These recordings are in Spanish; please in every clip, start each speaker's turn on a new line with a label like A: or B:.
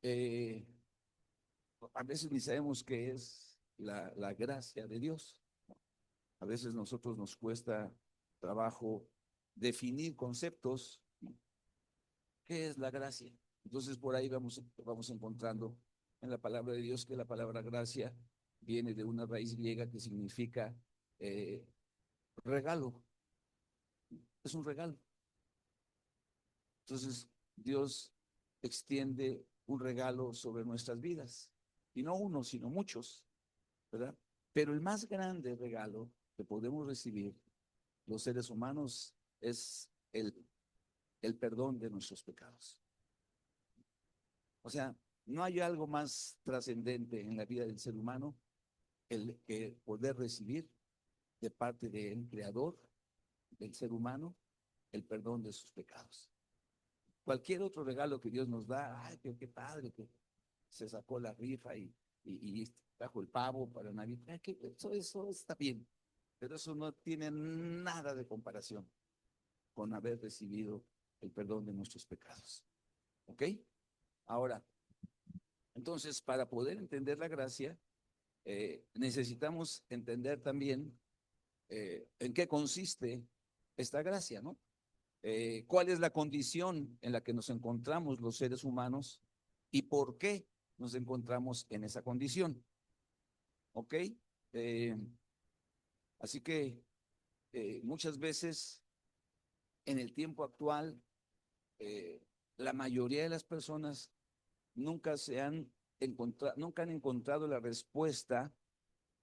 A: eh, a veces ni sabemos qué es la gracia de Dios. A veces nosotros nos cuesta trabajo definir conceptos. ¿Qué es la gracia? Entonces por ahí vamos encontrando en la palabra de Dios que la palabra gracia viene de una raíz griega que significa eh, regalo. Es un regalo. Entonces Dios extiende un regalo sobre nuestras vidas. Y no uno, sino muchos, ¿verdad? Pero el más grande regalo que podemos recibir los seres humanos es el perdón de nuestros pecados. O sea, no hay algo más trascendente en la vida del ser humano el que poder recibir de parte del Creador del ser humano el perdón de sus pecados. Cualquier otro regalo que Dios nos da, ay, qué padre que se sacó la rifa y trajo el pavo para Navidad, que eso está bien, pero eso no tiene nada de comparación con haber recibido el perdón de nuestros pecados. ¿Ok? Ahora, entonces, para poder entender la gracia, necesitamos entender también en qué consiste esta gracia, ¿no? ¿Cuál es la condición en la que nos encontramos los seres humanos y por qué nos encontramos en esa condición? ¿Ok? Eh, Así que muchas veces en el tiempo actual, eh, la mayoría de las personas nunca han encontrado la respuesta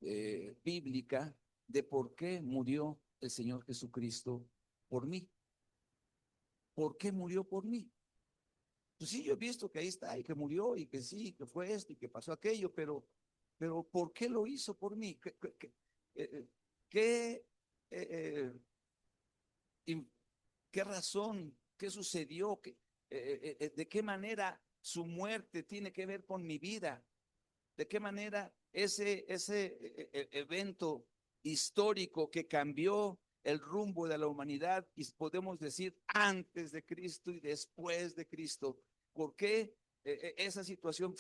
A: bíblica de por qué murió el Señor Jesucristo por mí. ¿Por qué murió por mí? Pues sí, yo he visto que ahí está y que murió y que sí, que fue esto y que pasó aquello, pero ¿por qué lo hizo por mí? ¿Qué, eh, eh, qué razón? ¿Qué sucedió? ¿De qué manera su muerte tiene que ver con mi vida? ¿De qué manera ese evento histórico que cambió el rumbo de la humanidad, y podemos decir antes de Cristo y después de Cristo? ¿Por qué esa situación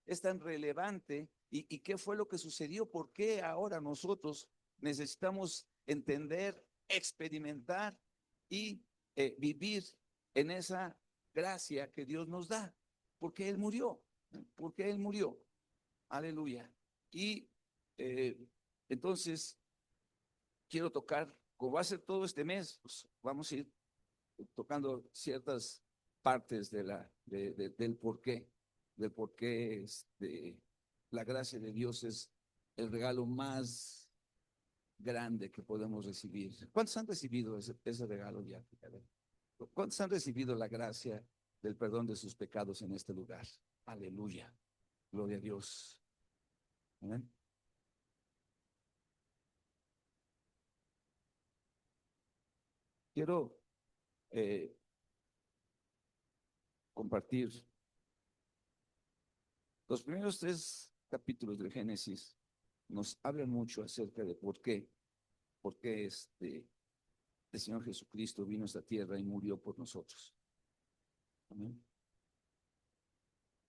A: es tan relevante y qué fue lo que sucedió? ¿Por qué ahora nosotros necesitamos entender, experimentar y vivir en esa gracia que Dios nos da? Porque Él murió, porque Él murió. Aleluya. Y eh, entonces quiero tocar, como va a ser todo este mes, pues vamos a ir tocando ciertas partes del por qué la gracia de Dios es el regalo más grande que podemos recibir. ¿Cuántos han recibido ese regalo ya? ¿Cuántos han recibido la gracia del perdón de sus pecados en este lugar? Aleluya. Gloria a Dios. Amén. Quiero eh, compartir los primeros tres capítulos del Génesis. Nos hablan mucho acerca de por qué el Señor Jesucristo vino a esta tierra y murió por nosotros. Amén.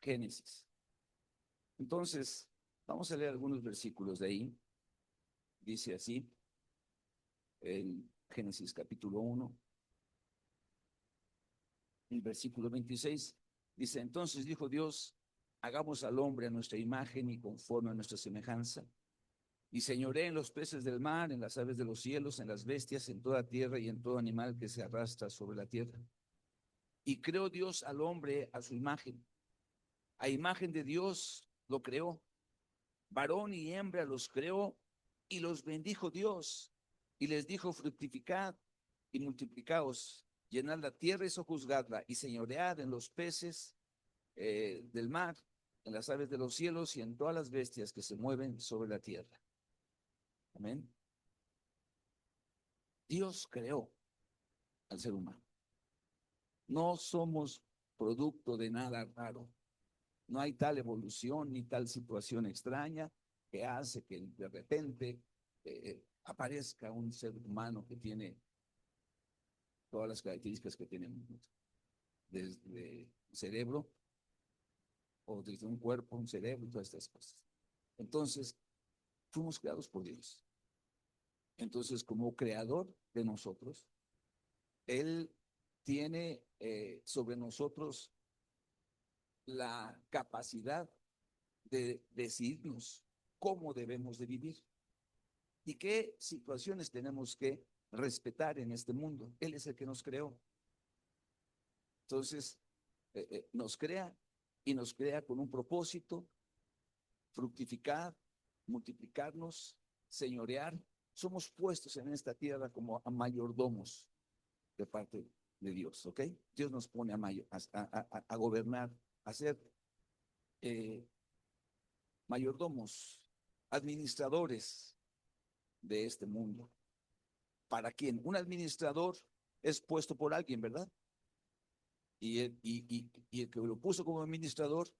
A: Génesis. Entonces, vamos a leer algunos versículos de ahí. Dice así, en Génesis capítulo 1, el versículo 26, dice, entonces dijo Dios, hagamos al hombre a nuestra imagen y conforme a nuestra semejanza y señoré en los peces del mar, en las aves de los cielos, en las bestias, en toda tierra y en todo animal que se arrastra sobre la tierra. Y creó Dios al hombre a su imagen. A imagen de Dios lo creó. Varón y hembra los creó y los bendijo Dios. Y les dijo, fructificad y multiplicaos, llenad la tierra y sojuzgadla, y señoread en los peces del mar, en las aves de los cielos y en todas las bestias que se mueven sobre la tierra. Amén. Dios creó al ser humano. No somos producto de nada raro. No hay tal evolución ni tal situación extraña que hace que de repente aparezca un ser humano que tiene todas las características que tenemos, desde cerebro, o desde un cuerpo, un cerebro y todas estas cosas. Entonces, fuimos creados por Dios. Entonces, como creador de nosotros, Él tiene sobre nosotros la capacidad de decirnos cómo debemos de vivir y qué situaciones tenemos que respetar en este mundo. Él es el que nos creó. Entonces, nos crea y nos crea con un propósito: fructificar, multiplicarnos, señorear. Somos puestos en esta tierra como a mayordomos de parte de Dios, ¿ok? Dios nos pone a gobernar, a ser eh, mayordomos, administradores de este mundo. ¿Para quién? Un administrador es puesto por alguien, ¿verdad? Y el que lo puso como administrador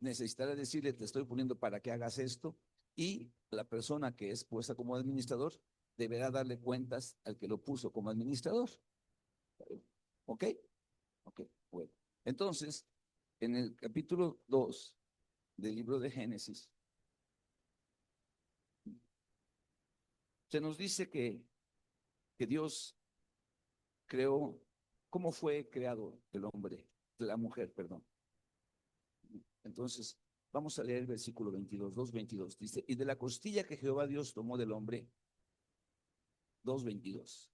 A: necesitará decirle: te estoy poniendo para que hagas esto, y la persona que es puesta como administrador deberá darle cuentas al que lo puso como administrador. ¿Ok? Ok, bueno. Entonces, en el capítulo 2 del libro de Génesis, se nos dice que Dios creó. ¿Cómo fue creado el hombre, la mujer, perdón? Entonces, vamos a leer el versículo 22, 2:22. Dice: y de la costilla que Jehová Dios tomó del hombre, 2:22.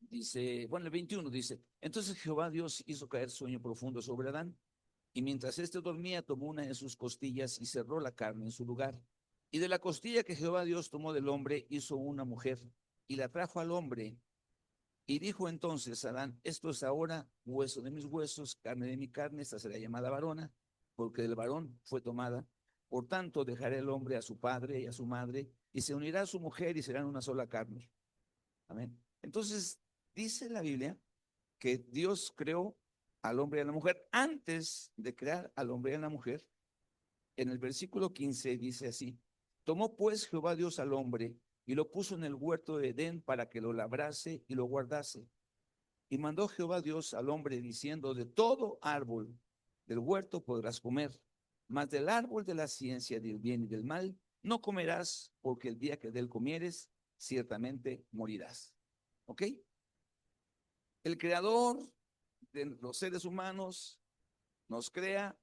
A: Dice, bueno, el 21 dice: entonces Jehová Dios hizo caer sueño profundo sobre Adán, y mientras éste dormía, tomó una de sus costillas y cerró la carne en su lugar. Y de la costilla que Jehová Dios tomó del hombre, hizo una mujer, y la trajo al hombre. Y dijo entonces Adán: esto es ahora hueso de mis huesos, carne de mi carne, esta será llamada varona, porque del varón fue tomada. Por tanto, dejará el hombre a su padre y a su madre, y se unirá a su mujer, y serán una sola carne. Amén. Entonces, dice la Biblia que Dios creó al hombre y a la mujer. Antes de crear al hombre y a la mujer, en el versículo 15 dice así: tomó pues Jehová Dios al hombre y lo puso en el huerto de Edén para que lo labrase y lo guardase. Y mandó Jehová Dios al hombre diciendo: de todo árbol del huerto podrás comer, mas del árbol de la ciencia del bien y del mal no comerás, porque el día que de él comieres, ciertamente morirás. ¿Ok? El creador de los seres humanos nos crea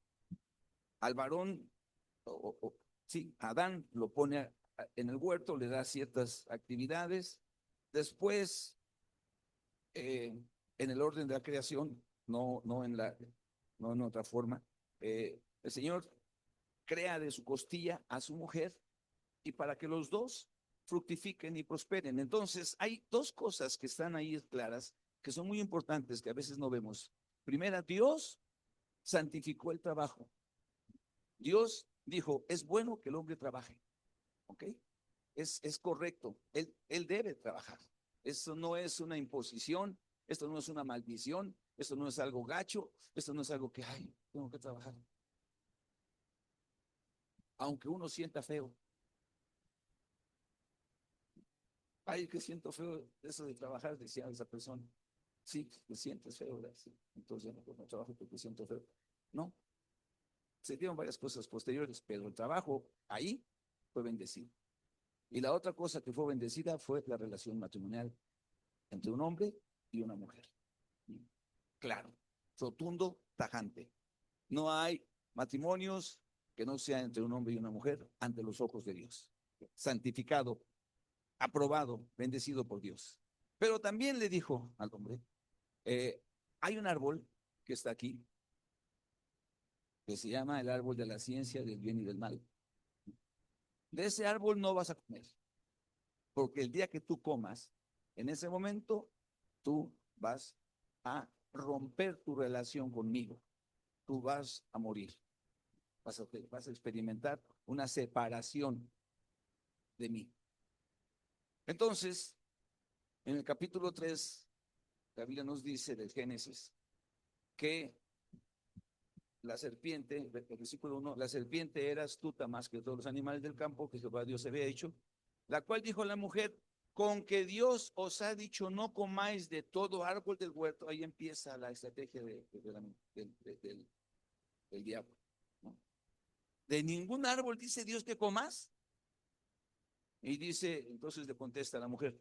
A: al varón, sí, Adán lo pone en el huerto, le da ciertas actividades. Después, eh, en el orden de la creación, no en otra forma, el Señor crea de su costilla a su mujer, y para que los dos fructifiquen y prosperen. Entonces, hay dos cosas que están ahí claras, que son muy importantes, que a veces no vemos. Primera, Dios santificó el trabajo. Dios dijo: es bueno que el hombre trabaje, ¿ok? Es correcto, él debe trabajar. Eso no es una imposición, esto no es una maldición, esto no es algo gacho, esto no es algo que, ay, tengo que trabajar. Aunque uno sienta feo, ay, que siento feo eso de trabajar, decía esa persona. Sí, te sientes feo, ¿verdad? Sí. Entonces, no trabajo porque siento feo. No, se dieron varias cosas posteriores, pero el trabajo ahí fue bendecido. Y la otra cosa que fue bendecida fue la relación matrimonial entre un hombre y una mujer. Claro, rotundo, tajante. No hay matrimonios que no sean entre un hombre y una mujer ante los ojos de Dios. Santificado, aprobado, bendecido por Dios. Pero también le dijo al hombre: hay un árbol que está aquí, que se llama el árbol de la ciencia del bien y del mal. De ese árbol no vas a comer, porque el día que tú comas, en ese momento, tú vas a romper tu relación conmigo. Tú vas a morir. Vas a experimentar una separación de mí. Entonces, en el capítulo 3, la Biblia nos dice del Génesis que la serpiente, el versículo 1, la serpiente era astuta más que todos los animales del campo que Jehová Dios había hecho, la cual dijo a la mujer: con que Dios os ha dicho no comáis de todo árbol del huerto. Ahí empieza la estrategia del diablo, ¿no? De ningún árbol dice Dios que comas. Y dice, entonces le contesta a la mujer,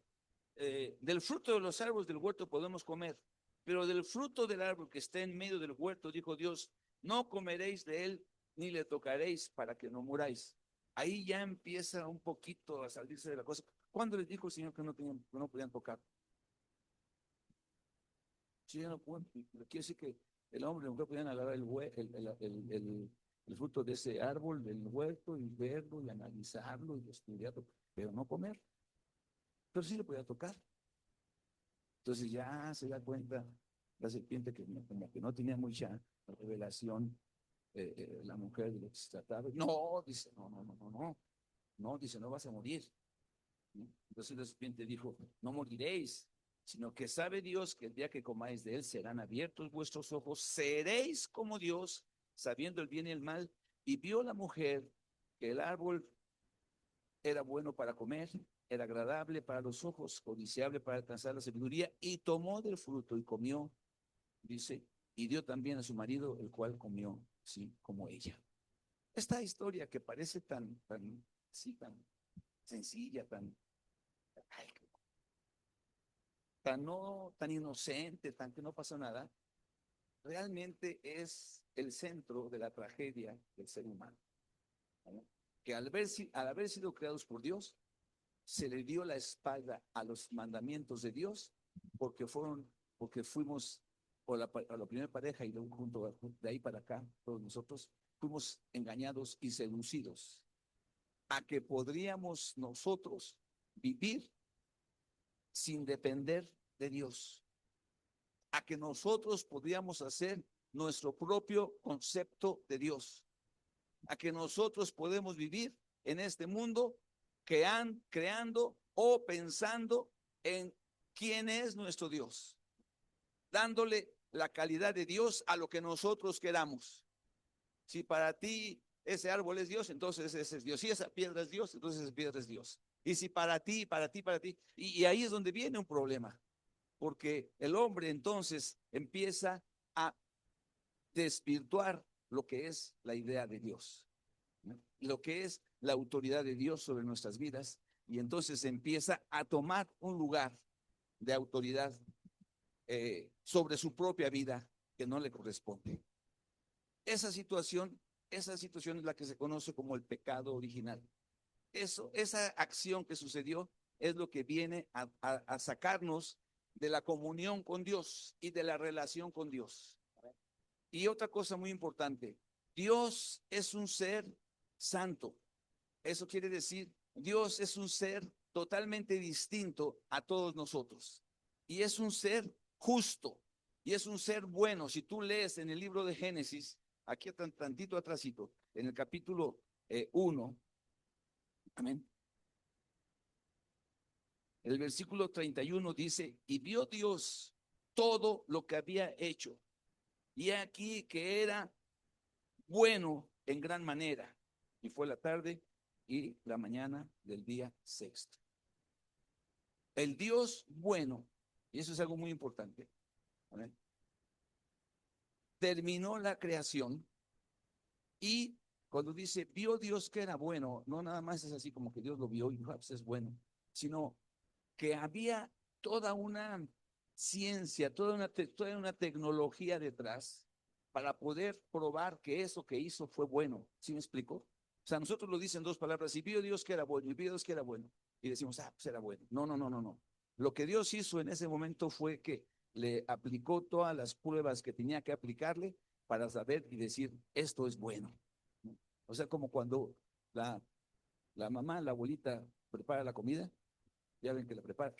A: del fruto de los árboles del huerto podemos comer, pero del fruto del árbol que está en medio del huerto, dijo Dios, no comeréis de él ni le tocaréis para que no muráis. Ahí ya empieza un poquito a salirse de la cosa. ¿Cuándo les dijo el Señor que no podían tocar? Sí, ya no pueden. Quiere decir que el hombre y la mujer podían agarrar el fruto de ese árbol del huerto y verlo y analizarlo y estudiarlo, pero no comer. Pero sí le podía tocar. Entonces ya se da cuenta la serpiente que como que no tenía mucha revelación, la mujer de lo que se trataba. No, dice, no, dice, no vas a morir, ¿no? Entonces la serpiente dijo, no moriréis, sino que sabe Dios que el día que comáis de él serán abiertos vuestros ojos, seréis como Dios, sabiendo el bien y el mal. Y vio la mujer que el árbol era bueno para comer, era agradable para los ojos, codiciable para alcanzar la sabiduría, y tomó del fruto y comió, dice, y dio también a su marido, el cual comió, sí, como ella. Esta historia que parece sí, tan sencilla, ay, tan inocente, tan que no pasó nada, realmente es el centro de la tragedia del ser humano, ¿no? Que al haber sido creados por Dios, se le dio la espalda a los mandamientos de Dios porque fuimos a la primera pareja y luego junto de ahí para acá, todos nosotros fuimos engañados y seducidos a que podríamos nosotros vivir sin depender de Dios, a que nosotros podríamos hacer nuestro propio concepto de Dios, a que nosotros podemos vivir en este mundo creando o pensando en quién es nuestro Dios, dándole la calidad de Dios a lo que nosotros queramos. Si para ti ese árbol es Dios, entonces ese es Dios. Si esa piedra es Dios, entonces esa piedra es Dios. Y si para ti, y ahí es donde viene un problema, porque el hombre entonces empieza a desvirtuar lo que es la idea de Dios, ¿no? Lo que es la autoridad de Dios sobre nuestras vidas, y entonces empieza a tomar un lugar de autoridad sobre su propia vida que no le corresponde. Esa situación, esa situación es la que se conoce como el pecado original. Esa acción que sucedió es lo que viene a sacarnos de la comunión con Dios y de la relación con Dios. Y otra cosa muy importante, Dios es un ser santo. Eso quiere decir, Dios es un ser totalmente distinto a todos nosotros. Y es un ser justo. Y es un ser bueno. Si tú lees en el libro de Génesis, aquí tantito atrásito, en el capítulo 1, amén. El versículo 31 dice, y vio Dios todo lo que había hecho. Y aquí que era bueno en gran manera. Y fue la tarde y la mañana del día sexto. El Dios bueno, y eso es algo muy importante, ¿vale? Terminó la creación y cuando dice, vio Dios que era bueno, no nada más es así como que Dios lo vio y pues es bueno, sino que había toda una ciencia, toda una tecnología detrás para poder probar que eso que hizo fue bueno. ¿Sí me explico? O sea, nosotros lo dicen dos palabras, y vio Dios que era bueno, y vio Dios que era bueno. Y decimos, pues era bueno. No, no, no, no, no. Lo que Dios hizo en ese momento fue que le aplicó todas las pruebas que tenía que aplicarle para saber y decir, esto es bueno. O sea, como cuando la mamá, la abuelita prepara la comida, ya ven que la prepara,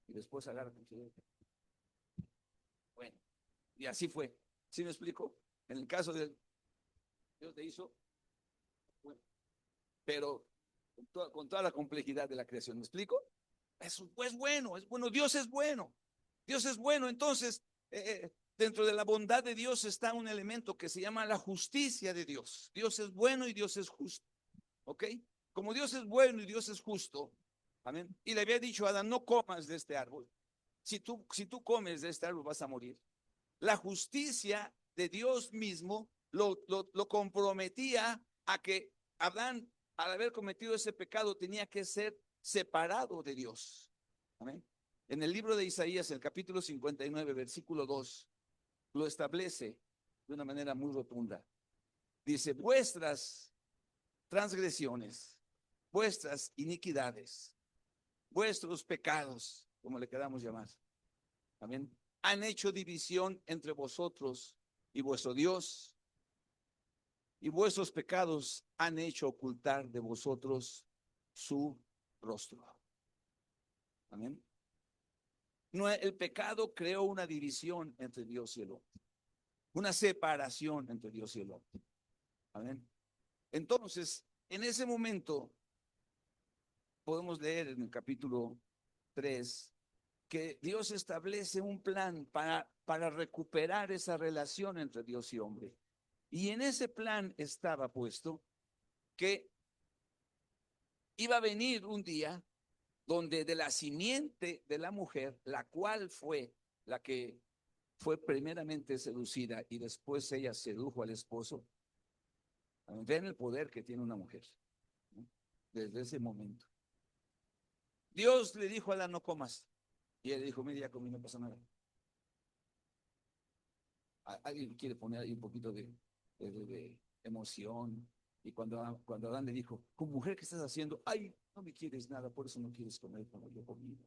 A: y después agarra cuchillo. Bueno, y así fue. ¿Sí me explico? En el caso de Dios te hizo, bueno, pero con toda la complejidad de la creación. ¿Me explico? Eso es bueno, Dios es bueno. Dios es bueno, entonces, dentro de la bondad de Dios está un elemento que se llama la justicia de Dios. Dios es bueno y Dios es justo, ¿ok? Como Dios es bueno y Dios es justo, Amén. Y le había dicho a Adán, no comas de este árbol. Si tú comes de este árbol vas a morir. La justicia de Dios mismo lo comprometía a que Adán, al haber cometido ese pecado, tenía que ser separado de Dios. Amén. En el libro de Isaías, el capítulo 59, versículo 2, lo establece de una manera muy rotunda. Dice, vuestras transgresiones, vuestras iniquidades, vuestros pecados, como le queramos llamar, amén, han hecho división entre vosotros y vuestro Dios, y vuestros pecados han hecho ocultar de vosotros su rostro. Amén. No, el pecado creó una división entre Dios y el hombre, una separación entre Dios y el hombre. Amén. Entonces, en ese momento, podemos leer en el capítulo 3 que Dios establece un plan para recuperar esa relación entre Dios y hombre. Y en ese plan estaba puesto que iba a venir un día donde de la simiente de la mujer, la cual fue la que fue primeramente seducida y después ella sedujo al esposo. Ven el poder que tiene una mujer, ¿no? Desde ese momento. Dios le dijo a Adán, no comas. Y él dijo, mira, ya comí, no pasa nada. Alguien quiere poner ahí un poquito de emoción. Y cuando Adán le dijo, con mujer, ¿qué estás haciendo? Ay, no me quieres nada, por eso no quieres comer como yo comí.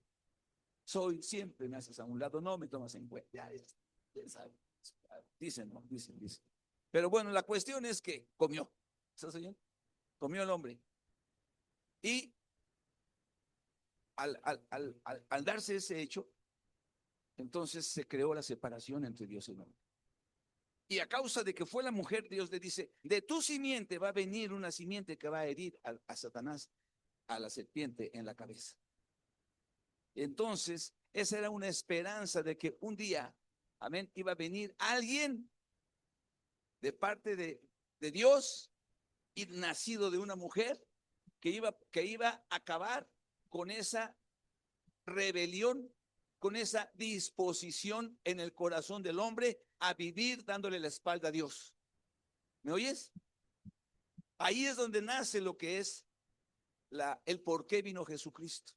A: Siempre me haces a un lado, no me tomas en cuenta. Ya sabes. Dicen, ¿no? Dicen. Pero bueno, la cuestión es que comió. ¿Estás oyendo? Comió el hombre. Y al darse ese hecho, entonces se creó la separación entre Dios y el hombre. Y a causa de que fue la mujer, Dios le dice, de tu simiente va a venir una simiente que va a herir a Satanás, a la serpiente en la cabeza. Entonces, esa era una esperanza de que un día, amén, iba a venir alguien de parte de Dios y nacido de una mujer que iba a acabar con esa rebelión, con esa disposición en el corazón del hombre a vivir dándole la espalda a Dios. ¿Me oyes? Ahí es donde nace lo que es el por qué vino Jesucristo.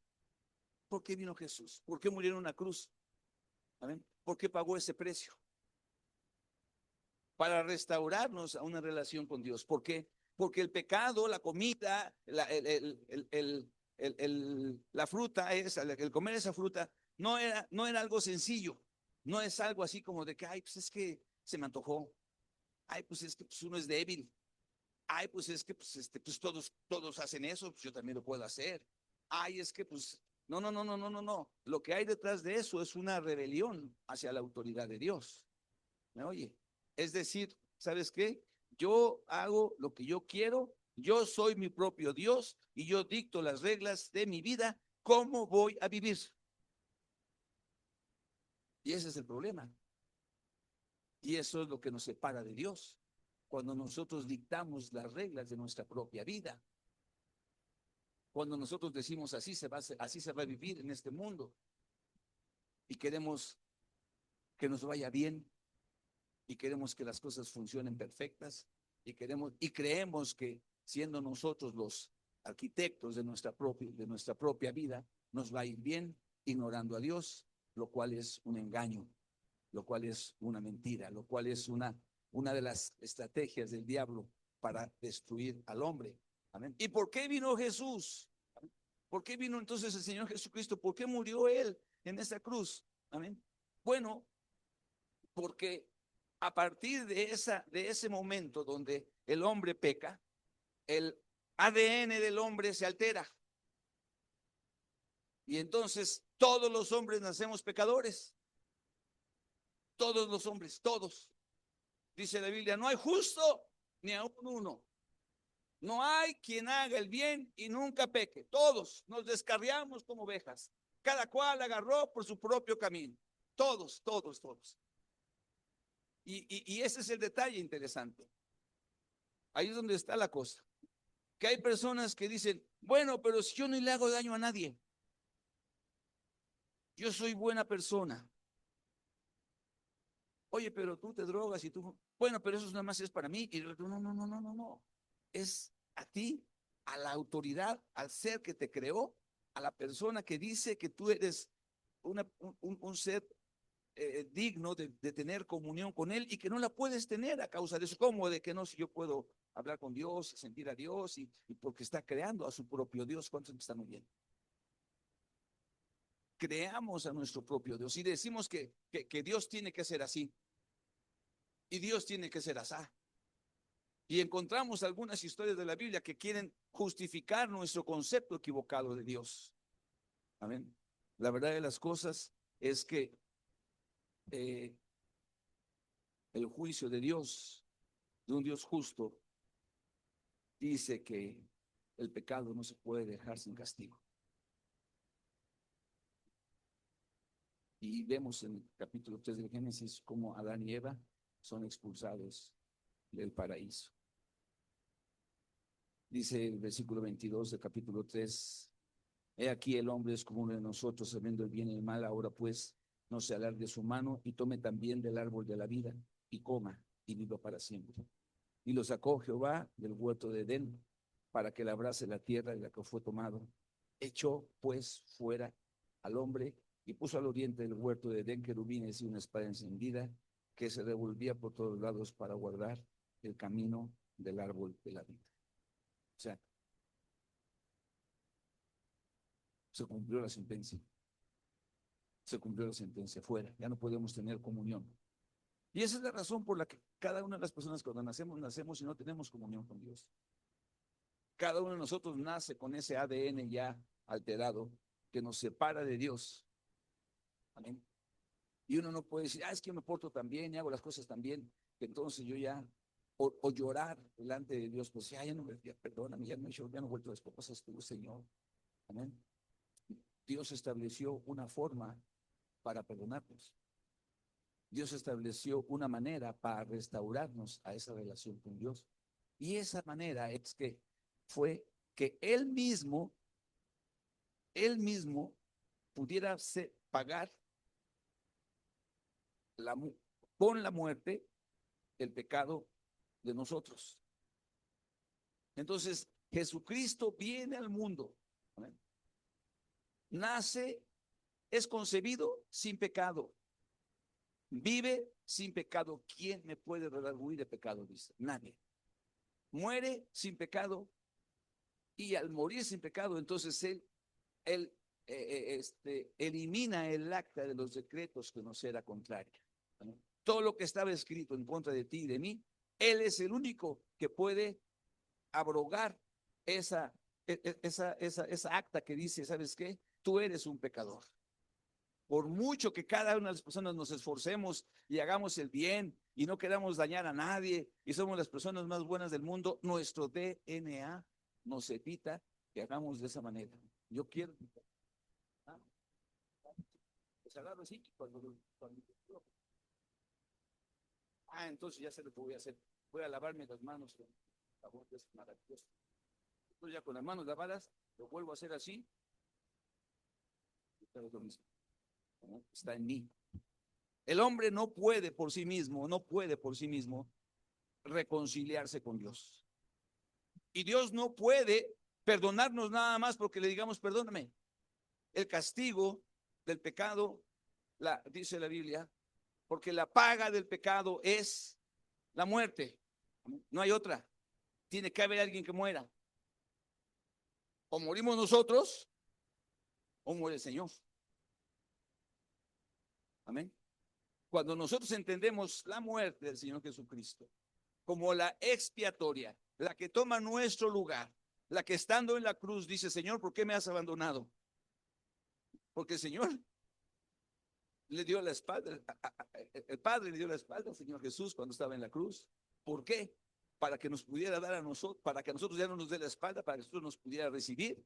A: ¿Por qué vino Jesús? ¿Por qué murió en una cruz? ¿Amén? ¿Por qué pagó ese precio? Para restaurarnos a una relación con Dios. ¿Por qué? Porque el pecado, la comida, la fruta, el comer esa fruta, no era algo sencillo. No es algo así como de que, ay, pues es que se me antojó. Ay, pues es que pues uno es débil. Ay, pues es que pues todos hacen eso, pues yo también lo puedo hacer. Ay, es que pues, no, no, no, no, no, no, no. Lo que hay detrás de eso es una rebelión hacia la autoridad de Dios. ¿Me oye? Es decir, ¿sabes qué? Yo hago lo que yo quiero, yo soy mi propio Dios y yo dicto las reglas de mi vida, cómo voy a vivir. Y ese es el problema. Y eso es lo que nos separa de Dios, cuando nosotros dictamos las reglas de nuestra propia vida. Cuando nosotros decimos así se va a vivir en este mundo y queremos que nos vaya bien y queremos que las cosas funcionen perfectas y creemos que siendo nosotros los arquitectos de nuestra propia vida, nos va a ir bien ignorando a Dios, lo cual es un engaño, lo cual es una mentira, lo cual es una de las estrategias del diablo para destruir al hombre. Amén. ¿Y por qué vino Jesús? ¿Por qué vino entonces el Señor Jesucristo? ¿Por qué murió Él en esa cruz? Amén. Bueno, porque a partir de ese momento donde el hombre peca, el ADN del hombre se altera. Y entonces todos los hombres nacemos pecadores. Todos los hombres, todos. Dice la Biblia, no hay justo ni aún uno. No hay quien haga el bien y nunca peque. Todos nos descarriamos como ovejas. Cada cual agarró por su propio camino. Todos, todos, todos. Y ese es el detalle interesante. Ahí es donde está la cosa. Que hay personas que dicen, bueno, pero si yo no le hago daño a nadie. Yo soy buena persona. Oye, pero tú te drogas y tú, bueno, pero eso nada más es para mí. Y no, no, no, no, no, no. Es a ti, a la autoridad, al ser que te creó, a la persona que dice que tú eres un ser digno de tener comunión con Él y que no la puedes tener a causa de eso. ¿Cómo? De que no, si yo puedo hablar con Dios, sentir a Dios y porque está creando a su propio Dios. ¿Cuántos me están oyendo? Creamos a nuestro propio Dios y decimos que Dios tiene que ser así y Dios tiene que ser así. Y encontramos algunas historias de la Biblia que quieren justificar nuestro concepto equivocado de Dios. Amén. La verdad de las cosas es que eh, el juicio de Dios, de un Dios justo, dice que el pecado no se puede dejar sin castigo. Y vemos en el capítulo 3 de Génesis cómo Adán y Eva son expulsados del paraíso. Dice el versículo 22 del capítulo 3: he aquí el hombre es como uno de nosotros, sabiendo el bien y el mal. Ahora pues, no se alargue su mano y tome también del árbol de la vida y coma y viva para siempre. Y lo sacó Jehová del huerto de Edén para que labrase la tierra de la que fue tomado. Echó pues fuera al hombre y puso al oriente del huerto de Edén querubines y una espada encendida que se revolvía por todos lados para guardar el camino del árbol de la vida. O sea, se cumplió la sentencia. Se cumplió la sentencia, fuera. Ya no podemos tener comunión. Y esa es la razón por la que cada una de las personas cuando nacemos y no tenemos comunión con Dios. Cada uno de nosotros nace con ese ADN ya alterado que nos separa de Dios. Amén. Y uno no puede decir, es que yo me porto tan bien y hago las cosas tan bien, que entonces yo ya, o llorar delante de Dios, pues ya no, ya, perdóname, ya no he vuelto a las cosas tú, Señor. Amén. Dios estableció una forma para perdonarnos. Dios estableció una manera para restaurarnos a esa relación con Dios. Y esa manera es que fue que él mismo pudiera pagar la, con la muerte el pecado de nosotros. Entonces, Jesucristo viene al mundo, ¿amén? Nace, es concebido sin pecado, vive sin pecado. ¿Quién me puede redarguir de pecado? Dice, nadie. Muere sin pecado y al morir sin pecado, entonces él elimina el acta de los decretos que nos era contraria. ¿Amén? Todo lo que estaba escrito en contra de ti y de mí, Él es el único que puede abrogar esa acta que dice, ¿sabes qué? Tú eres un pecador. Por mucho que cada una de las personas nos esforcemos y hagamos el bien y no queramos dañar a nadie y somos las personas más buenas del mundo, nuestro DNA nos evita que hagamos de esa manera. Yo quiero, pues agarro así, entonces ya sé lo que voy a hacer. Voy a lavarme las manos con jabón, es maravilloso. Entonces ya con las manos lavadas, lo vuelvo a hacer así, pero es lo mismo, ¿no? Está en mí. El hombre no puede por sí mismo, no puede por sí mismo reconciliarse con Dios. Y Dios no puede perdonarnos nada más porque le digamos, perdóname. El castigo del pecado, dice la Biblia, porque la paga del pecado es la muerte. No hay otra. Tiene que haber alguien que muera. O morimos nosotros o muere el Señor. Amén. Cuando nosotros entendemos la muerte del Señor Jesucristo como la expiatoria, la que toma nuestro lugar, la que estando en la cruz dice, Señor, ¿por qué me has abandonado? Porque el Señor le dio la espalda, el Padre le dio la espalda al Señor Jesús cuando estaba en la cruz. ¿Por qué? Para que nos pudiera dar a nosotros, para que a nosotros ya no nos dé la espalda, para que nosotros nos pudiera recibir.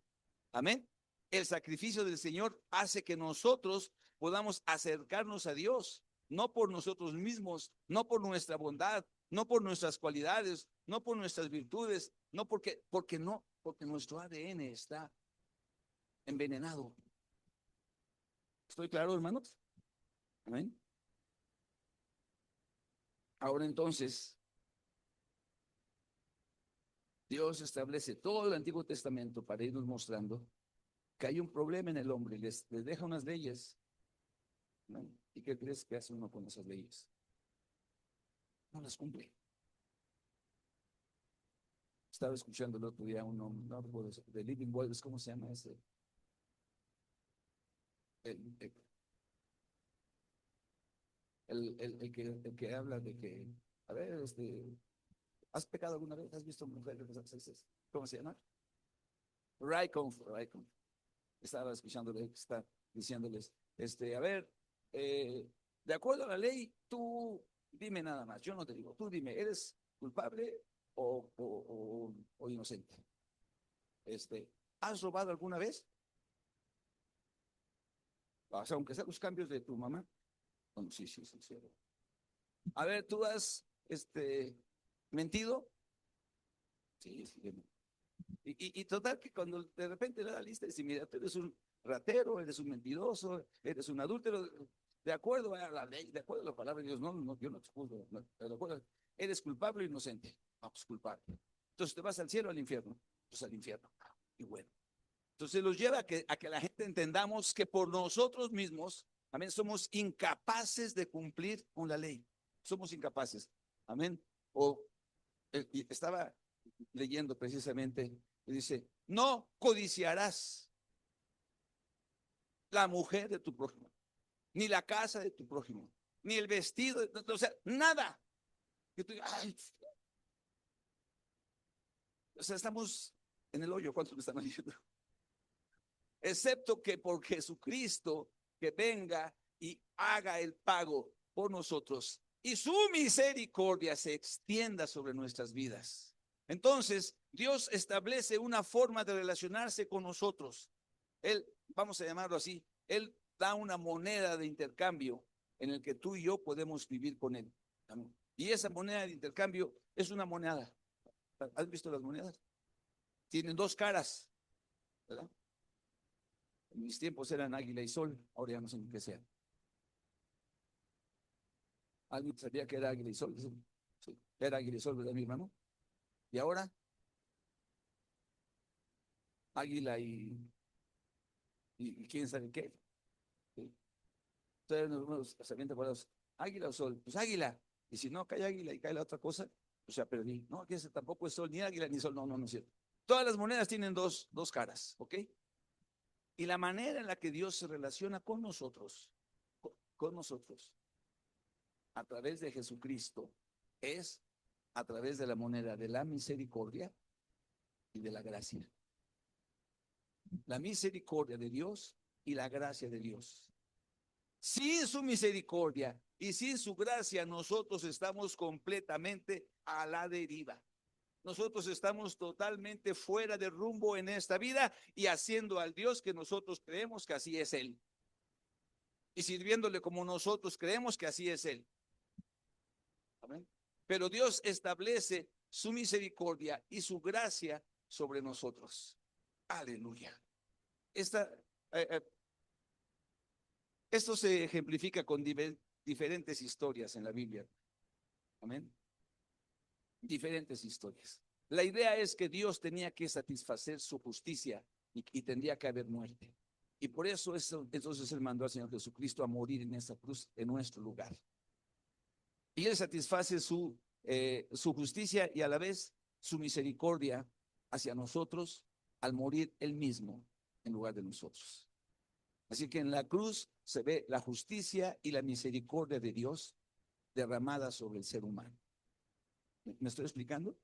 A: Amén. El sacrificio del Señor hace que nosotros podamos acercarnos a Dios, no por nosotros mismos, no por nuestra bondad, no por nuestras cualidades, no por nuestras virtudes, no porque nuestro ADN está envenenado. ¿Estoy claro, hermanos? Amén. Ahora entonces, Dios establece todo el Antiguo Testamento para irnos mostrando que hay un problema en el hombre y les deja unas leyes, ¿no? ¿Y qué crees que hace uno con esas leyes? No las cumple. Estaba escuchando el otro día uno, no recuerdo, de Living Waters, ¿cómo se llama ese? El, el, el que habla de que, a ver, ¿has pecado alguna vez? ¿Has visto mujeres? ¿Cómo se llama? Rycomf. Estaba escuchándole, está diciéndoles, a ver, eh, de acuerdo a la ley, tú dime nada más, yo no te digo, tú dime, ¿eres culpable o inocente? ¿Has robado alguna vez? O sea, aunque sean los cambios de tu mamá. Bueno, sí, sí, sí, sí. A ver, ¿tú has, mentido? Sí, sí. Y total que cuando de repente le da la lista, dice, mira, tú eres un ratero, eres un mentiroso, eres un adúltero, de acuerdo a la ley, de acuerdo a la palabra de Dios, no, no, yo no te juzgo, no, de acuerdo, eres culpable o inocente, vamos, culpable. Entonces te vas al cielo o al infierno, pues al infierno, y bueno. Entonces los lleva a que la gente entendamos que por nosotros mismos, amén, somos incapaces de cumplir con la ley, somos incapaces, amén. O y estaba leyendo precisamente, y dice, no codiciarás la mujer de tu prójimo, ni la casa de tu prójimo, ni el vestido, o sea, nada. Que tú, ay, o sea, estamos en el hoyo, ¿cuántos me están oyendo? Excepto que por Jesucristo que venga y haga el pago por nosotros y su misericordia se extienda sobre nuestras vidas. Entonces, Dios establece una forma de relacionarse con nosotros. Él, vamos a llamarlo así, Él da una moneda de intercambio en el que tú y yo podemos vivir con Él. Y esa moneda de intercambio es una moneda. ¿Has visto las monedas? Tienen dos caras, ¿verdad? En mis tiempos eran águila y sol, ahora ya no sé ni qué sean. ¿Alguien sabía que era águila y sol? Sí, era águila y sol, ¿verdad, mi hermano? Y ahora, águila y quién sabe qué. ¿Sí? Entonces nos sabiendo guardados, águila o sol, pues águila. Y si no cae águila y cae la otra cosa, pues ya perdí. No, que ese tampoco es sol, ni águila ni sol. No, no, no es cierto. Todas las monedas tienen dos caras, ¿ok? Y la manera en la que Dios se relaciona con nosotros, a través de Jesucristo, es a través de la moneda de la misericordia y de la gracia. La misericordia de Dios y la gracia de Dios. Sin su misericordia y sin su gracia, nosotros estamos completamente a la deriva. Nosotros estamos totalmente fuera de rumbo en esta vida y haciendo al Dios que nosotros creemos que así es Él. Y sirviéndole como nosotros creemos que así es Él. Amén. Pero Dios establece su misericordia y su gracia sobre nosotros. Aleluya. Esta, eh, eh, esto se ejemplifica con diferentes historias en la Biblia. Amén. Diferentes historias. La idea es que Dios tenía que satisfacer su justicia y tendría que haber muerte. Y por eso entonces Él mandó al Señor Jesucristo a morir en esa cruz en nuestro lugar. Y Él satisface su justicia y a la vez su misericordia hacia nosotros al morir Él mismo en lugar de nosotros. Así que en la cruz se ve la justicia y la misericordia de Dios derramada sobre el ser humano. ¿Me estoy explicando?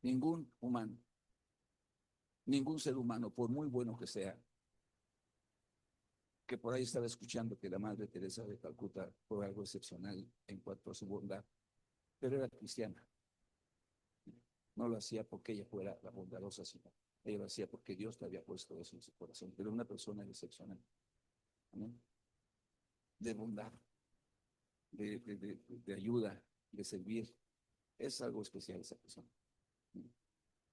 A: Ningún humano, ningún ser humano, por muy bueno que sea, que por ahí estaba escuchando que la Madre Teresa de Calcuta fue algo excepcional en cuanto a su bondad, pero era cristiana. No lo hacía porque ella fuera la bondadosa, sino ella lo hacía porque Dios le había puesto eso en su corazón. Pero una persona excepcional, ¿amén? De bondad, de ayuda, de servir. Es algo especial esa persona.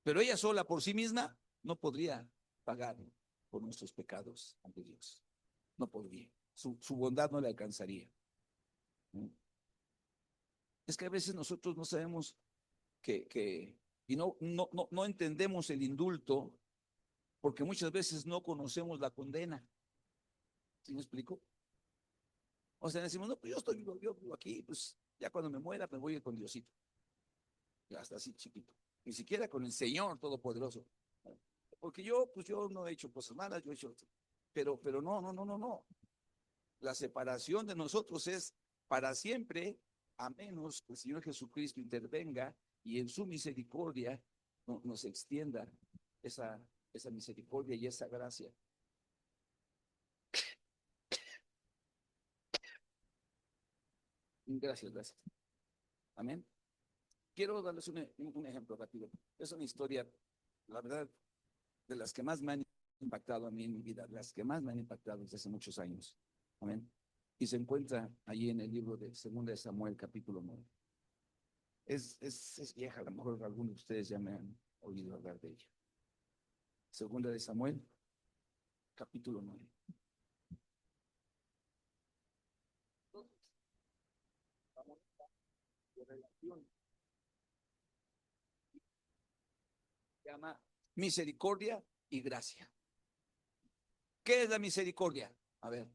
A: Pero ella sola por sí misma no podría pagar por nuestros pecados ante Dios. No podría. Su bondad no le alcanzaría. ¿No? Es que a veces nosotros no sabemos y no entendemos el indulto porque muchas veces no conocemos la condena. ¿Sí me explico? O sea, decimos, no, pues yo vivo aquí, pues ya cuando me muera me voy a ir con Diosito. Ya hasta así chiquito. Ni siquiera con el Señor Todopoderoso. Porque pues yo no he hecho cosas malas, yo he hecho, pero no. La separación de nosotros es para siempre, a menos que el Señor Jesucristo intervenga y en su misericordia nos extienda esa misericordia y esa gracia. Gracias. Amén. Quiero darles un ejemplo rápido. Es una historia, la verdad, de las que más me han impactado a mí en mi vida, las que más me han impactado desde hace muchos años. Amén. Y se encuentra allí en el libro de 2 Samuel, capítulo 9. Es vieja, a lo mejor algunos de ustedes ya me han oído hablar de ella. 2 Samuel, capítulo 9. De relación se llama misericordia y gracia. ¿Qué es la misericordia? A ver,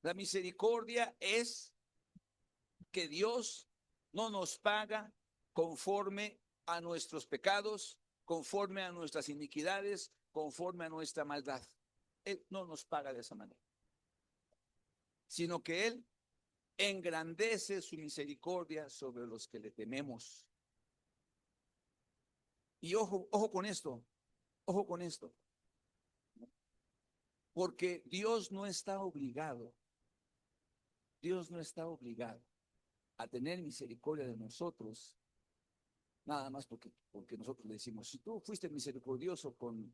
A: la misericordia es que Dios no nos paga conforme a nuestros pecados, conforme a nuestras iniquidades, conforme a nuestra maldad. Él no nos paga de esa manera, sino que Él engrandece su misericordia sobre los que le tememos. Y ojo ojo con esto, porque Dios no está obligado a tener misericordia de nosotros, nada más porque nosotros le decimos, si tú fuiste misericordioso con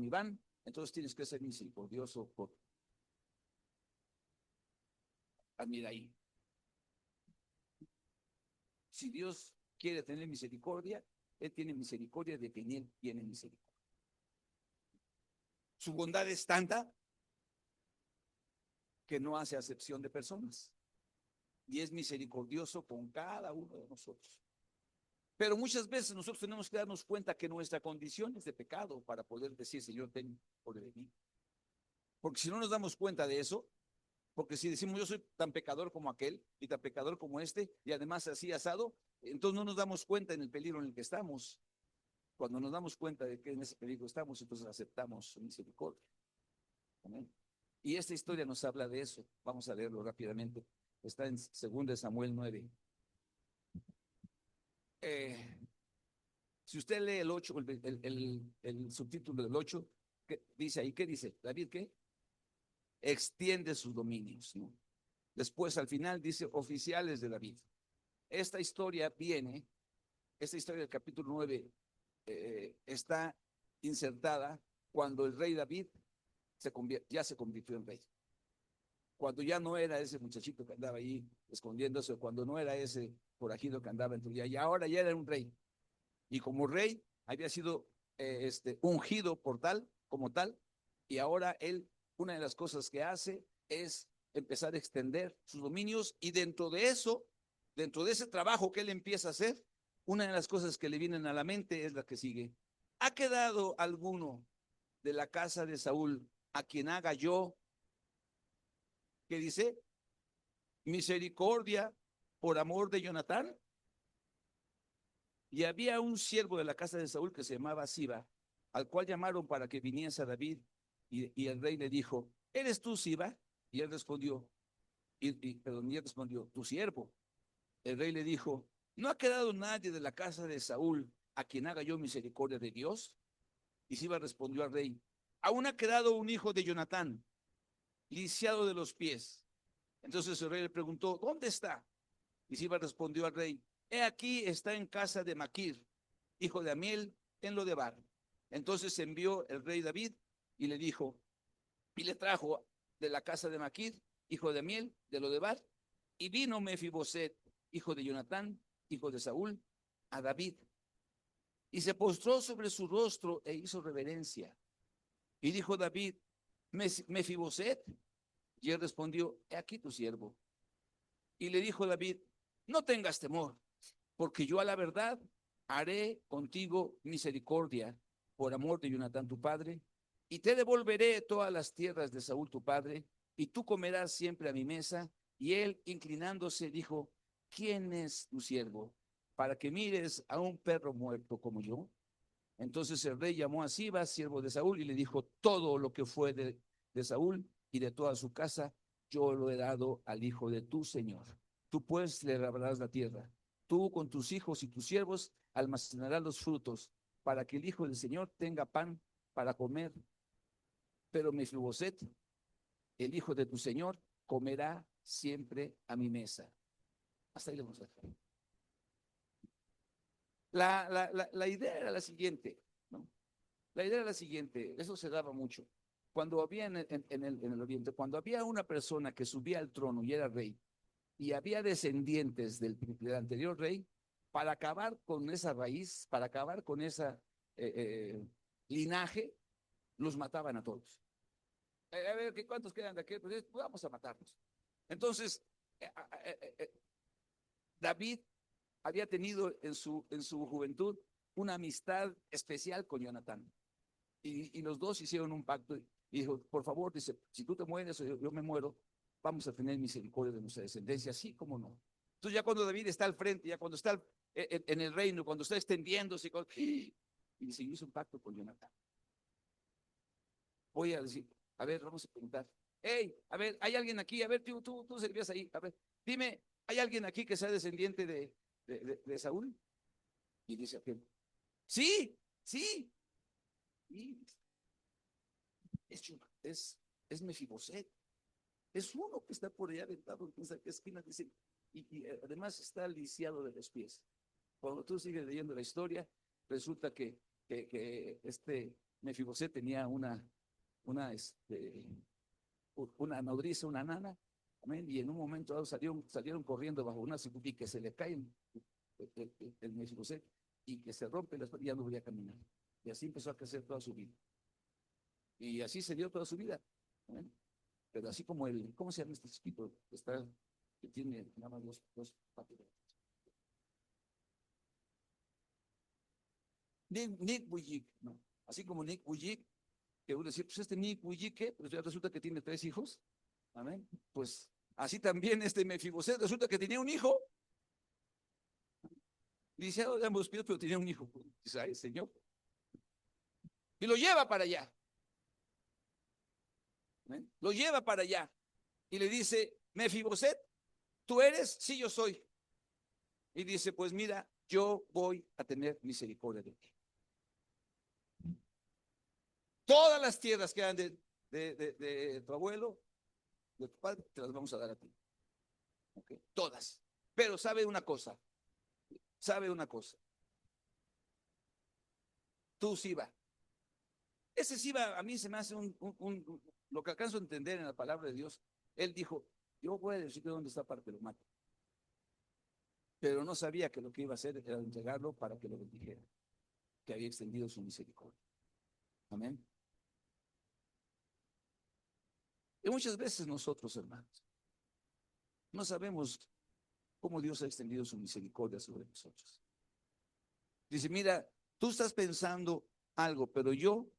A: Iván, entonces tienes que ser misericordioso por ahí. Si Dios quiere tener misericordia, Él tiene misericordia de quien Él tiene misericordia. Su bondad es tanta que no hace acepción de personas y es misericordioso con cada uno de nosotros. Pero muchas veces nosotros tenemos que darnos cuenta que nuestra condición es de pecado para poder decir, Señor, ten por de mí. Porque si no nos damos cuenta de eso, porque si decimos yo soy tan pecador como aquel y tan pecador como este y además así asado, entonces no nos damos cuenta en el peligro en el que estamos. Cuando nos damos cuenta de que en ese peligro estamos, entonces aceptamos su misericordia. Amén. Y esta historia nos habla de eso. Vamos a leerlo rápidamente. Está en 2 Samuel 9. Si usted lee el 8, el subtítulo del 8, dice ahí, ¿qué dice? David, ¿qué? Extiende sus dominios, ¿no? Después, al final, dice oficiales de David. Esta historia del capítulo 9, está insertada cuando el rey David ya se convirtió en rey. Cuando ya no era ese muchachito que andaba ahí escondiéndose, cuando no era ese forajido que andaba entre y ahora ya era un rey. Y como rey había sido ungido como tal, y ahora él, una de las cosas que hace es empezar a extender sus dominios, y dentro de ese trabajo que él empieza a hacer, una de las cosas que le vienen a la mente es la que sigue. ¿Ha quedado alguno de la casa de Saúl a quien haga yo, que dice, misericordia por amor de Jonatán? Y había un siervo de la casa de Saúl que se llamaba Siba, al cual llamaron para que viniese a David, y el rey le dijo, ¿eres tú, Siba? Y él respondió, y él respondió, tu siervo. El rey le dijo, ¿no ha quedado nadie de la casa de Saúl a quien haga yo misericordia de Dios? Y Siba respondió al rey, aún ha quedado un hijo de Jonatán, lisiado de los pies. Entonces el rey le preguntó, ¿dónde está? Y Siba respondió al rey, he aquí, está en casa de Maquir, hijo de Amiel, en Lodebar. Entonces envió el rey David y le dijo, y le trajo de la casa de Maquir, hijo de Amiel, de Lodebar, y vino Mefiboset, hijo de Jonatán, hijo de Saúl, a David, y se postró sobre su rostro e hizo reverencia. Y dijo David, Mefiboset. Y él respondió, he aquí tu siervo. Y le dijo David, no tengas temor, porque yo a la verdad haré contigo misericordia por amor de Jonatán tu padre, y te devolveré todas las tierras de Saúl tu padre, y tú comerás siempre a mi mesa. Y él, inclinándose, dijo, ¿quién es tu siervo para que mires a un perro muerto como yo? Entonces el rey llamó a Siba, siervo de Saúl, y le dijo, todo lo que fue de Saúl y de toda su casa, yo lo he dado al hijo de tu señor. Tú pues le labrarás la tierra. Tú con tus hijos y tus siervos almacenarás los frutos, para que el hijo del Señor tenga pan para comer. Pero Mefiboset, el hijo de tu señor, comerá siempre a mi mesa. Hasta ahí le vamos a dejar. La idea era la siguiente, ¿no? La idea era la siguiente, eso se daba mucho. Cuando había en el Oriente, cuando había una persona que subía al trono y era rey, y había descendientes del anterior rey, para acabar con esa raíz, para acabar con esa eh, eh, linaje, los mataban a todos. A ver, ¿cuántos quedan de aquí? Pues vamos a matarlos. Entonces, eh, eh, eh, David había tenido en su juventud una amistad especial con Jonatán. Y los dos hicieron un pacto y dijo, por favor, dice, si tú te mueres o yo me muero, vamos a tener misericordia de nuestra descendencia, así como no. Entonces ya cuando David está al frente, ya cuando está en el reino, cuando está extendiéndose, y dice, yo hice un pacto con Jonatán. Voy a decir, a ver, vamos a preguntar, hey, a ver, ¿hay alguien aquí? A ver, tú servías ahí, a ver, dime, ¿hay alguien aquí que sea descendiente de Saúl? Y dice aquel, sí, sí, y es Mefiboset. Es uno que está por allá aventado en esa esquina, dice, y además está lisiado de los pies. Cuando tú sigues leyendo la historia, resulta que este Mefiboset tenía una nodriza, una nana, amén, y en un momento dado salieron corriendo bajo una y que se le caen el Mefiboset y que se rompe y ya no volvía a caminar. Y así empezó a crecer toda su vida. Y así se dio toda su vida. Amén. Pero así como ¿cómo se llama este chiquito? Que tiene nada más dos patas. Nick Vujicic, ¿no? Así como Nick Vujicic, que uno decía, pues Nick Vujicic, pues ya resulta que tiene 3 hijos, amén. Pues así también Mefiboset resulta que tenía un hijo, lisiado de ambos pies, pero tenía un hijo. Dice, ay, Señor. Y lo lleva para allá, amén. Lo lleva para allá y le dice, Mefiboset, ¿tú eres? Sí, yo soy. Y dice, pues mira, yo voy a tener misericordia de ti. Todas las tierras que eran de tu abuelo, de tu padre, te las vamos a dar a ti. ¿Okay? Todas. Pero sabe una cosa. Tú Siba. Ese Siba a mí se me hace lo que alcanzo a entender en la palabra de Dios. Él dijo, yo voy a decir dónde está para que lo mate. Pero no sabía que lo que iba a hacer era entregarlo para que lo bendijera, que había extendido su misericordia. Amén. Y muchas veces nosotros, hermanos, no sabemos cómo Dios ha extendido su misericordia sobre nosotros. Dice, mira, tú estás pensando algo, pero yo,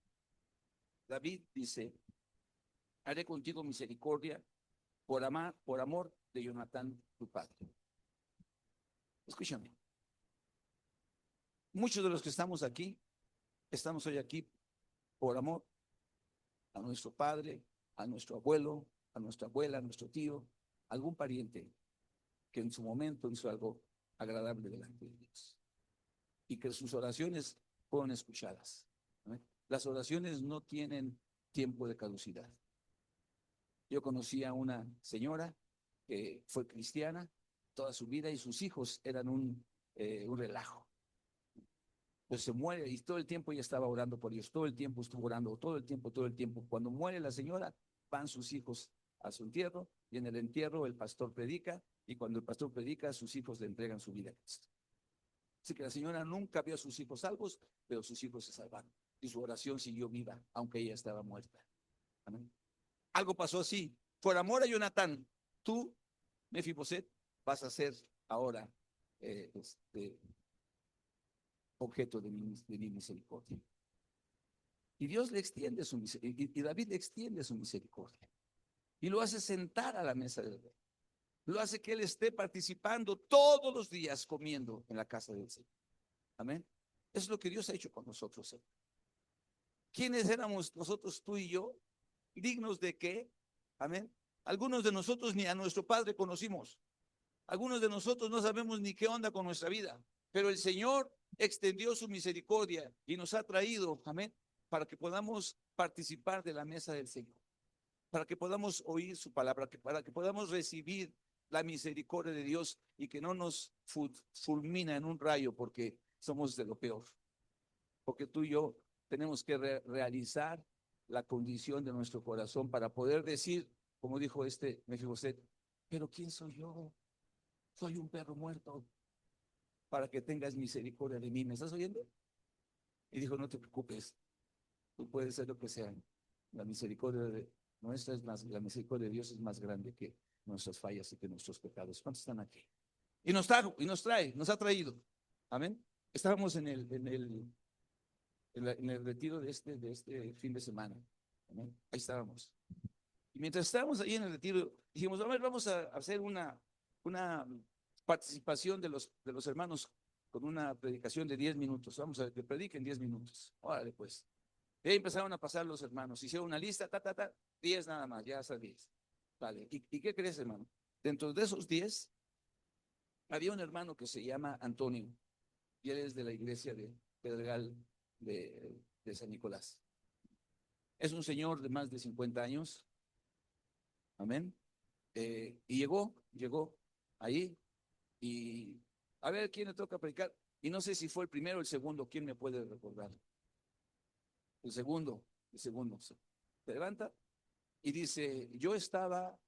A: David dice, haré contigo misericordia por amor de Jonatán, tu padre. Escúchame, muchos de los que estamos hoy aquí por amor a nuestro padre, a nuestro abuelo, a nuestra abuela, a nuestro tío, algún pariente que en su momento hizo algo agradable delante de Dios y que sus oraciones fueron escuchadas. ¿No? Las oraciones no tienen tiempo de caducidad. Yo conocí a una señora que fue cristiana toda su vida y sus hijos eran un relajo. Pues se muere y todo el tiempo ella estaba orando por ellos, todo el tiempo estuvo orando, todo el tiempo, todo el tiempo. Cuando muere la señora, van sus hijos a su entierro y en el entierro el pastor predica y cuando el pastor predica, sus hijos le entregan su vida a Cristo. Así que la señora nunca vio a sus hijos salvos, pero sus hijos se salvaron. y su oración siguió viva, aunque ella estaba muerta. Amén. Algo pasó así. Por amor a Jonatán, tú, Mefiboset, vas a ser ahora objeto de mi misericordia. Y Dios le extiende su misericordia, y David le extiende su misericordia. Y lo hace sentar a la mesa del rey. Lo hace que él esté participando todos los días comiendo en la casa del Señor. Amén. Eso es lo que Dios ha hecho con nosotros. ¿Quiénes éramos nosotros, tú y yo? Dignos de qué? Amén. Algunos de nosotros ni a nuestro Padre conocimos. Algunos de nosotros no sabemos ni qué onda con nuestra vida. Pero el Señor extendió su misericordia y nos ha traído, amén, para que podamos participar de la mesa del Señor, para que podamos oír su palabra, para que podamos recibir la misericordia de Dios y que no nos fulmina en un rayo porque somos de lo peor. Porque tú y yo tenemos que realizar la condición de nuestro corazón para poder decir, como dijo Mefiboset, pero ¿quién soy yo? Soy un perro muerto para que tengas misericordia de mí. ¿Me estás oyendo? Y dijo, no te preocupes, tú puedes ser lo que sea. La misericordia nuestra es más, la misericordia de Dios es más grande que nuestras fallas y que nuestros pecados. ¿Cuántos están aquí? Y nos trajo, y nos ha traído. Amén. Estábamos en el retiro de este fin de semana. Amén. Ahí estábamos. Y mientras estábamos ahí en el retiro, dijimos, a ver, vamos a hacer una participación de los hermanos con una predicación de 10 minutos. Vamos a que prediquen 10 minutos. Órale, pues. Y ahí empezaron a pasar los hermanos. Hicieron una lista, 10 nada más, ya hasta 10. Vale. ¿Y qué crees, hermano? Dentro de esos 10, había un hermano que se llama Antonio, y él es de la iglesia de Pedregal de San Nicolás. Es un señor de más de 50 años. Amén. Y llegó ahí, y a ver quién le toca predicar. Y no sé si fue el primero o el segundo, ¿quién me puede recordar? El segundo, el segundo. Se levanta y dice, yo estaba,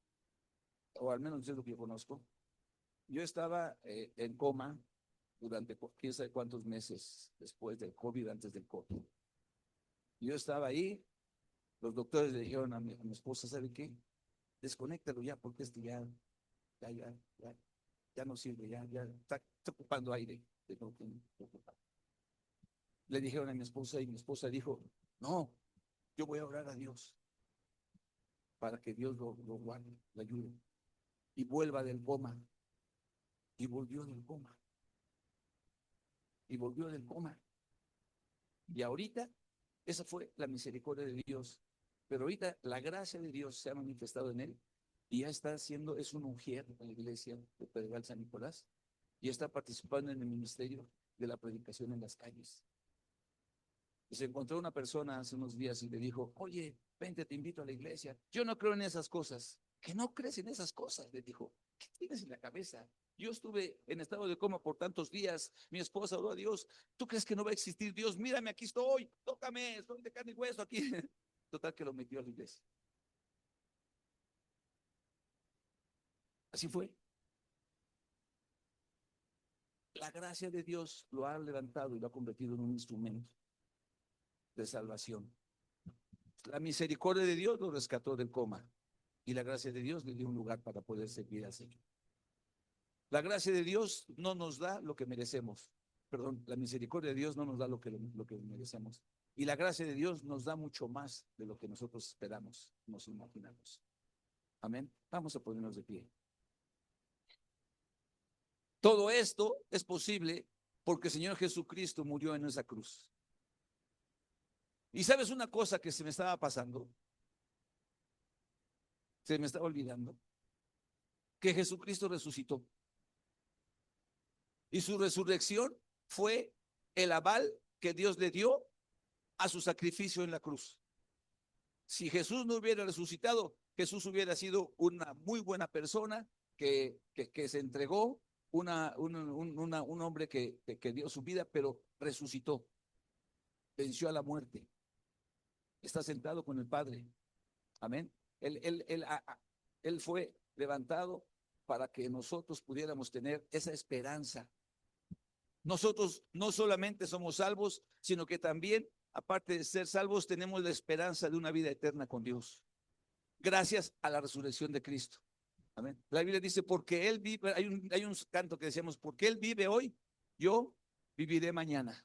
A: o al menos es lo que yo conozco, yo estaba en coma durante quién sabe cuántos meses después del COVID, antes del COVID. Yo estaba ahí, los doctores le dijeron a mi esposa, ¿sabe qué? Desconéctalo ya, porque ya, ya, ya, ya no sirve, ya está ocupando aire. Le dijeron a mi esposa y mi esposa dijo, no, yo voy a orar a Dios para que Dios lo guarde, lo ayude y vuelva del coma. Y volvió del coma. Y volvió del coma. Y ahorita, esa fue la misericordia de Dios. Pero ahorita la gracia de Dios se ha manifestado en él y ya está haciendo, es un ujier en la iglesia de Pedregal San Nicolás y está participando en el ministerio de la predicación en las calles. Y se encontró una persona hace unos días y le dijo, oye, vente, te invito a la iglesia. Yo no creo en esas cosas. ¿Que no crees en esas cosas? Le dijo. ¿Qué tienes en la cabeza? Yo estuve en estado de coma por tantos días. Mi esposa oró a Dios. ¿Tú crees que no va a existir Dios? Mírame, aquí estoy. Tócame, estoy de carne y hueso aquí. Total que lo metió a la iglesia. Así fue. La gracia de Dios lo ha levantado y lo ha convertido en un instrumento de salvación. La misericordia de Dios lo rescató del coma y la gracia de Dios le dio un lugar para poder servir al Señor. La gracia de Dios no nos da lo que merecemos. Perdón, la misericordia de Dios no nos da lo que merecemos. Y la gracia de Dios nos da mucho más de lo que nosotros esperamos, nos imaginamos. Amén. Vamos a ponernos de pie. Todo esto es posible porque el Señor Jesucristo murió en esa cruz. Y sabes una cosa que se me estaba pasando, se me estaba olvidando, que Jesucristo resucitó. Y su resurrección fue el aval que Dios le dio a su sacrificio en la cruz. Si Jesús no hubiera resucitado, Jesús hubiera sido una muy buena persona que se entregó, un hombre que dio su vida, pero resucitó, venció a la muerte, está sentado con el Padre. Amén. Él fue levantado para que nosotros pudiéramos tener esa esperanza. Nosotros no solamente somos salvos, sino que también aparte de ser salvos, tenemos la esperanza de una vida eterna con Dios, gracias a la resurrección de Cristo. Amén. La Biblia dice, porque Él vive, hay un canto que decíamos, porque Él vive hoy, yo viviré mañana.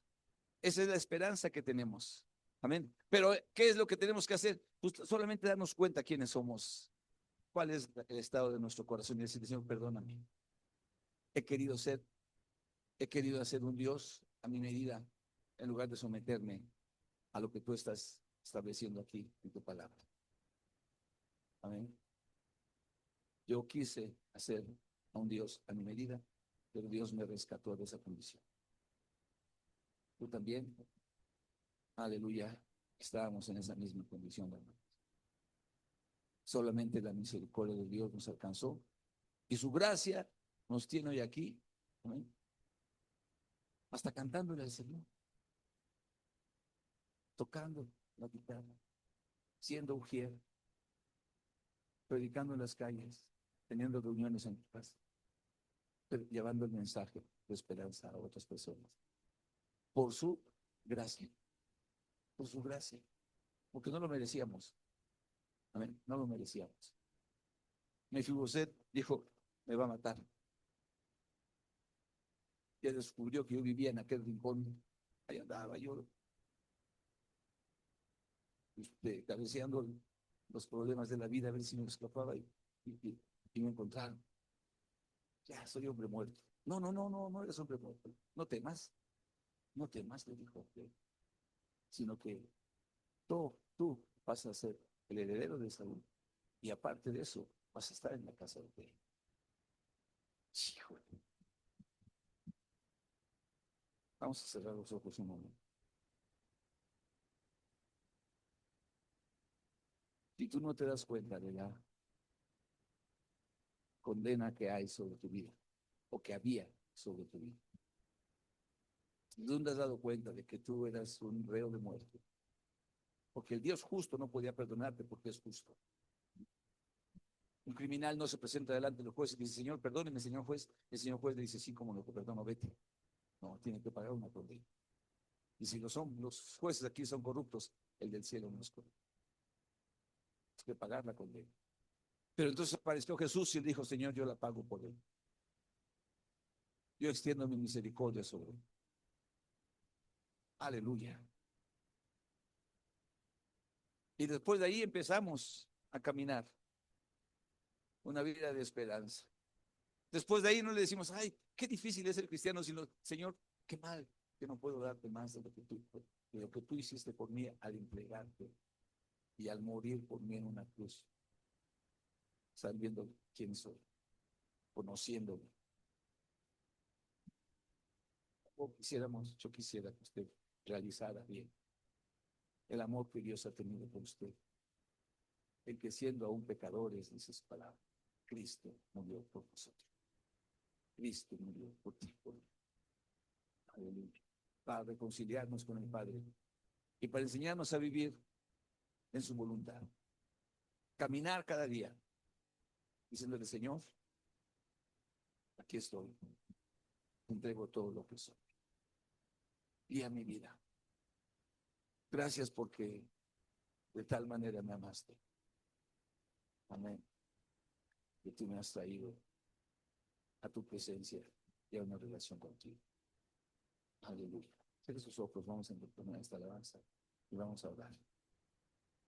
A: Esa es la esperanza que tenemos. Amén. Pero, ¿qué es lo que tenemos que hacer? Pues solamente darnos cuenta quiénes somos, cuál es el estado de nuestro corazón y decirle, Señor, perdóname. He querido ser, he querido hacer un Dios a mi medida, en lugar de someterme a lo que tú estás estableciendo aquí en tu palabra. Amén. Yo quise hacer a un Dios a mi medida, pero Dios me rescató de esa condición. Tú también, aleluya, estábamos en esa misma condición, hermano. Solamente la misericordia de Dios nos alcanzó y su gracia nos tiene hoy aquí, amén, hasta cantándole al Señor, tocando la guitarra, siendo ujier, predicando en las calles, teniendo reuniones en tu casa, pero llevando el mensaje de esperanza a otras personas. Por su gracia, por su gracia, porque no lo merecíamos. Amén, no lo merecíamos. Mefiboset dijo, me va a matar. Ya descubrió que yo vivía en aquel rincón. Ahí andaba yo, cabeceando los problemas de la vida, a ver si me escapaba y me encontraron. Ya soy hombre muerto. No, no, no, no, no eres hombre muerto. No temas, no temas, le dijo, sino que tú vas a ser el heredero de Saúl. Y aparte de eso, vas a estar en la casa de Rey. Híjole. Vamos a cerrar los ojos un momento. Si tú no te das cuenta de la condena que hay sobre tu vida, o que había sobre tu vida, ¿tú te has dado cuenta de que tú eras un reo de muerte? Porque el Dios justo no podía perdonarte porque es justo. Un criminal no se presenta delante del juez y dice, Señor, perdóneme, señor juez. El señor juez le dice, sí, como lo perdono, vete. No, tiene que pagar una condena. Y si los jueces aquí son corruptos, el del cielo no es corrupto. Hay que pagar la condena. Pero entonces apareció Jesús y él dijo, Señor, yo la pago por él. Yo extiendo mi misericordia sobre él. Aleluya. Y después de ahí empezamos a caminar una vida de esperanza. Después de ahí no le decimos, ay, qué difícil es ser cristiano, sino, Señor, qué mal que no puedo darte más de lo que tú hiciste por mí al entregarte y al morir por mí en una cruz, sabiendo quién soy, conociéndome. Yo quisiera que usted realizara bien el amor que Dios ha tenido por usted, el que siendo aún pecadores, dice su palabra, Cristo murió por nosotros. Cristo murió por ti, por mí. Aleluya. Para reconciliarnos con el Padre y para enseñarnos a vivir en su voluntad. Caminar cada día, diciéndole, Señor, aquí estoy, entrego todo lo que soy y a mi vida. Gracias porque de tal manera me amaste. Amén. Que tú me has traído a tu presencia y a una relación contigo. Aleluya. Cierre sus ojos, vamos a poner esta alabanza y vamos a orar.